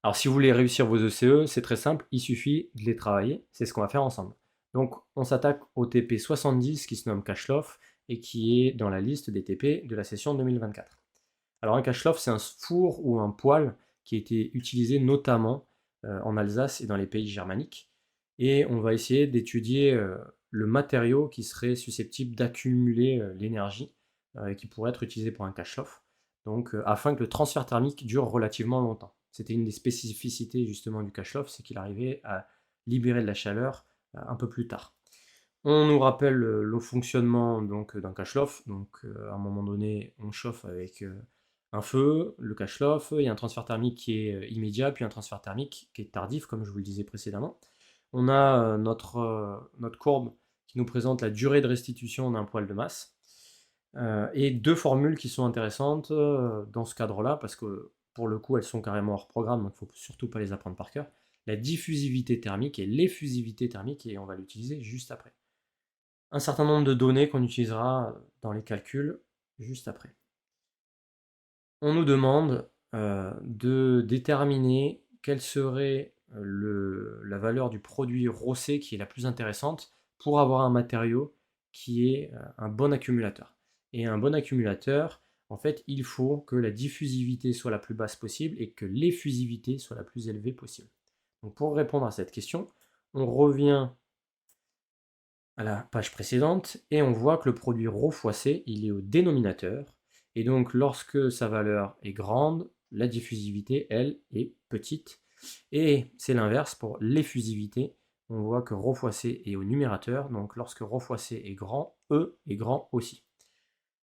Alors si vous voulez réussir vos ECE, c'est très simple, il suffit de les travailler, c'est ce qu'on va faire ensemble. Donc on s'attaque au TP 70 qui se nomme Kachloff et qui est dans la liste des TP de la session 2024. Alors un Kachloff, c'est un four ou un poêle qui a été utilisé notamment en Alsace et dans les pays germaniques. Et on va essayer d'étudier le matériau qui serait susceptible d'accumuler l'énergie et qui pourrait être utilisé pour un Kachloff, donc afin que le transfert thermique dure relativement longtemps. C'était une des spécificités justement du Kachloff, c'est qu'il arrivait à libérer de la chaleur un peu plus tard. On nous rappelle le fonctionnement donc d'un Kachloff. Donc à un moment donné, on chauffe avec un feu, le Kachloff, il y a un transfert thermique qui est immédiat, puis un transfert thermique qui est tardif, comme je vous le disais précédemment. On a notre courbe qui nous présente la durée de restitution d'un poêle de masse. Et deux formules qui sont intéressantes dans ce cadre-là, parce que pour le coup, elles sont carrément hors programme, donc il ne faut surtout pas les apprendre par cœur. La diffusivité thermique et l'effusivité thermique, et on va l'utiliser juste après. Un certain nombre de données qu'on utilisera dans les calculs juste après. On nous demande de déterminer quelle serait la valeur du produit rossé qui est la plus intéressante pour avoir un matériau qui est un bon accumulateur. Et un bon accumulateur, en fait, il faut que la diffusivité soit la plus basse possible et que l'effusivité soit la plus élevée possible. Donc pour répondre à cette question, on revient à la page précédente et on voit que le produit ρ fois C, il est au dénominateur. Et donc lorsque sa valeur est grande, la diffusivité, elle, est petite. Et c'est l'inverse pour l'effusivité. On voit que ρ fois C est au numérateur, donc lorsque ρ fois C est grand, E est grand aussi.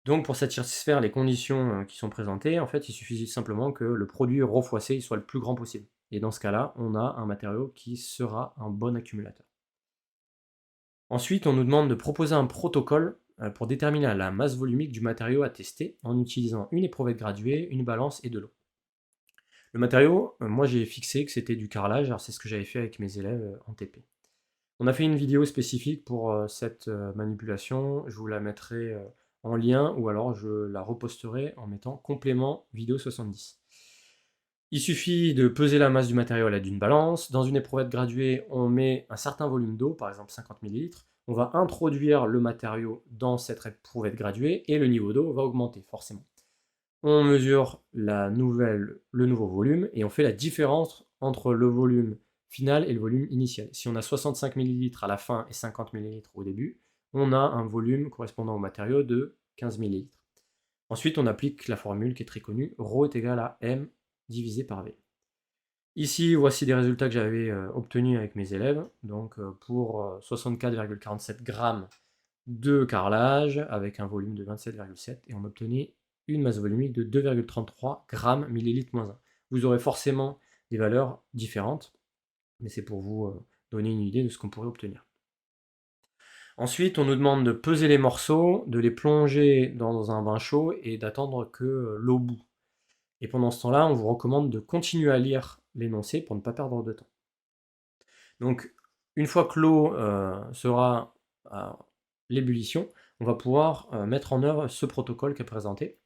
Donc pour satisfaire les conditions qui sont présentées, en fait, il suffit simplement que le produit ρ fois C soit le plus grand possible. Et dans ce cas-là, on a un matériau qui sera un bon accumulateur. Ensuite, on nous demande de proposer un protocole pour déterminer la masse volumique du matériau à tester en utilisant une éprouvette graduée, une balance et de l'eau. Le matériau, moi j'ai fixé que c'était du carrelage, alors c'est ce que j'avais fait avec mes élèves en TP. On a fait une vidéo spécifique pour cette manipulation, je vous la mettrai en lien ou alors je la reposterai en mettant complément vidéo 70. Il suffit de peser la masse du matériau à l'aide d'une balance. Dans une éprouvette graduée, on met un certain volume d'eau, par exemple 50 ml. On va introduire le matériau dans cette éprouvette graduée et le niveau d'eau va augmenter, forcément. On mesure le nouveau volume et on fait la différence entre le volume final et le volume initial. Si on a 65 ml à la fin et 50 ml au début, on a un volume correspondant au matériau de 15 ml. Ensuite, on applique la formule qui est très connue, ρ est égal à m divisé par v. Ici, voici des résultats que j'avais obtenus avec mes élèves. Donc pour 64,47 grammes de carrelage avec un volume de 27,7 et on obtenait une masse volumique de 2,33 grammes millilitres moins 1. Vous aurez forcément des valeurs différentes, mais c'est pour vous donner une idée de ce qu'on pourrait obtenir. Ensuite, on nous demande de peser les morceaux, de les plonger dans un bain chaud et d'attendre que l'eau bout. Et pendant ce temps-là, on vous recommande de continuer à lire l'énoncé pour ne pas perdre de temps. Donc, une fois que l'eau sera à l'ébullition, on va pouvoir mettre en œuvre ce protocole qui est présenté.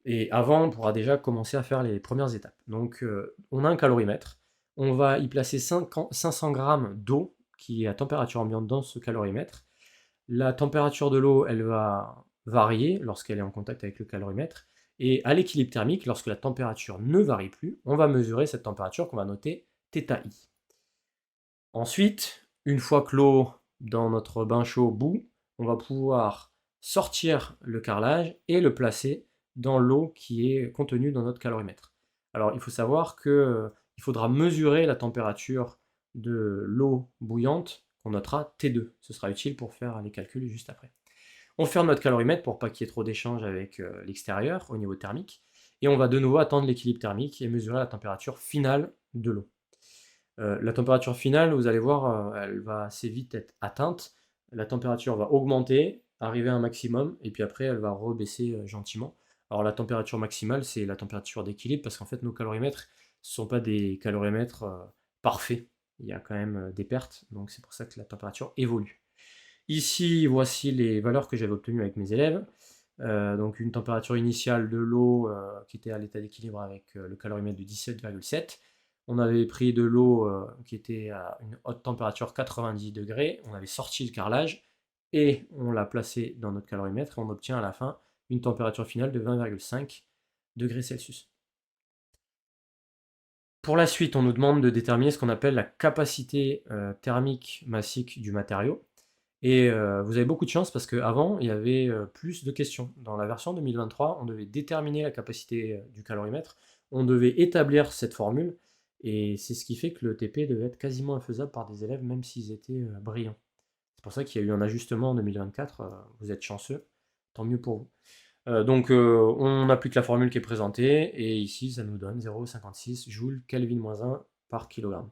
Et avant, on pourra déjà commencer à faire les premières étapes. Donc, on a un calorimètre. On va y placer 500 grammes d'eau qui est à température ambiante dans ce calorimètre. La température de l'eau, elle va varier lorsqu'elle est en contact avec le calorimètre. Et à l'équilibre thermique, lorsque la température ne varie plus, on va mesurer cette température qu'on va noter θi. Ensuite, une fois que l'eau dans notre bain chaud bout, on va pouvoir sortir le carrelage et le placer dans l'eau qui est contenue dans notre calorimètre. Alors il faut savoir qu'il faudra mesurer la température de l'eau bouillante qu'on notera T2. Ce sera utile pour faire les calculs juste après. On ferme notre calorimètre pour pas qu'il y ait trop d'échanges avec l'extérieur au niveau thermique. Et on va de nouveau attendre l'équilibre thermique et mesurer la température finale de l'eau. La température finale, vous allez voir, elle va assez vite être atteinte. La température va augmenter, arriver à un maximum, et puis après, elle va rebaisser gentiment. Alors la température maximale, c'est la température d'équilibre, parce qu'en fait, nos calorimètres ne sont pas des calorimètres parfaits. Il y a quand même des pertes, donc c'est pour ça que la température évolue. Ici, voici les valeurs que j'avais obtenues avec mes élèves. Donc une température initiale de l'eau qui était à l'état d'équilibre avec le calorimètre de 17,7. On avait pris de l'eau qui était à une haute température 90 degrés, on avait sorti le carrelage et on l'a placé dans notre calorimètre et on obtient à la fin une température finale de 20,5 degrés Celsius. Pour la suite, on nous demande de déterminer ce qu'on appelle la capacité thermique massique du matériau. Et vous avez beaucoup de chance parce qu'avant, il y avait plus de questions. Dans la version 2023, on devait déterminer la capacité du calorimètre, on devait établir cette formule, et c'est ce qui fait que le TP devait être quasiment infaisable par des élèves, même s'ils étaient brillants. C'est pour ça qu'il y a eu un ajustement en 2024, vous êtes chanceux, tant mieux pour vous. Donc on applique la formule qui est présentée, et ici ça nous donne 0,56 joules Kelvin-1 par kilogramme.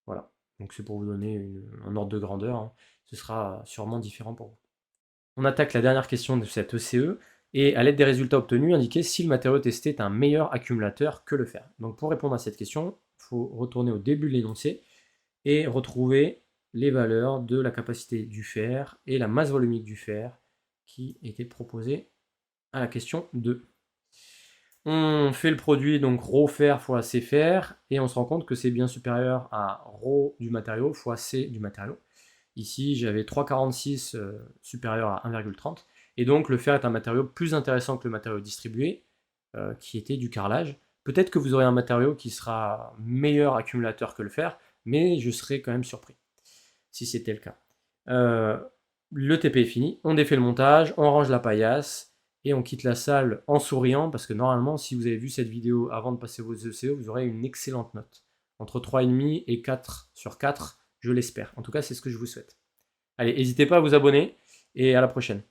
Voilà, donc c'est pour vous donner un ordre de grandeur, hein. Ce sera sûrement différent pour vous. On attaque la dernière question de cette ECE, et à l'aide des résultats obtenus, indiquer si le matériau testé est un meilleur accumulateur que le fer. Donc pour répondre à cette question, il faut retourner au début de l'énoncé, et retrouver les valeurs de la capacité du fer et la masse volumique du fer qui étaient proposées à la question 2. On fait le produit, donc ρ fer fois C fer, et on se rend compte que c'est bien supérieur à ρ du matériau fois C du matériau. Ici, j'avais 3,46 supérieur à 1,30, et donc le fer est un matériau plus intéressant que le matériau distribué, qui était du carrelage. Peut-être que vous aurez un matériau qui sera meilleur accumulateur que le fer, mais je serais quand même surpris si c'était le cas. Le TP est fini, on défait le montage, on range la paillasse, et on quitte la salle en souriant, parce que normalement, si vous avez vu cette vidéo avant de passer vos ECE, vous aurez une excellente note. Entre 3,5 et 4 sur 4, je l'espère. En tout cas, c'est ce que je vous souhaite. Allez, n'hésitez pas à vous abonner, et à la prochaine.